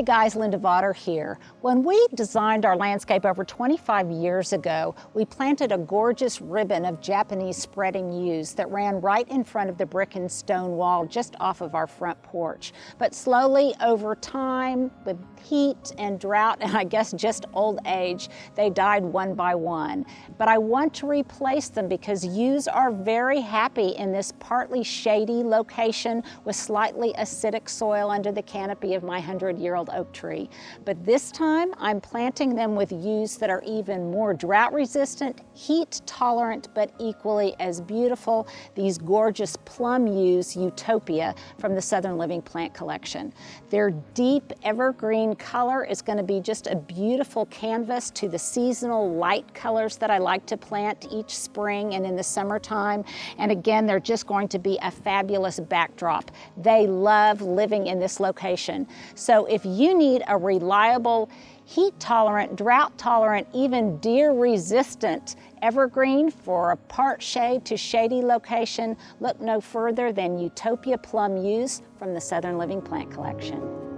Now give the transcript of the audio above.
Hey guys, Linda Vater here. When we designed our landscape over 25 years ago, we planted a gorgeous ribbon of Japanese spreading yews that ran right in front of the brick and stone wall just off of our front porch. But slowly over time, with heat and drought, and I guess just old age, they died one by one. But I want to replace them because yews are very happy in this partly shady location with slightly acidic soil under the canopy of my 100-year-old oak tree. But this time I'm planting them with yews that are even more drought resistant, heat tolerant, but equally as beautiful. These gorgeous plum yews, Yewtopia, from the Southern Living Plant Collection. Their deep evergreen color is going to be just a beautiful canvas to the seasonal light colors that I like to plant each spring and in the summertime. And again, they're just going to be a fabulous backdrop. They love living in this location. So if you need a reliable, heat-tolerant, drought-tolerant, even deer-resistant evergreen for a part shade to shady location, look no further than Yewtopia Plum Yews from the Southern Living Plant Collection.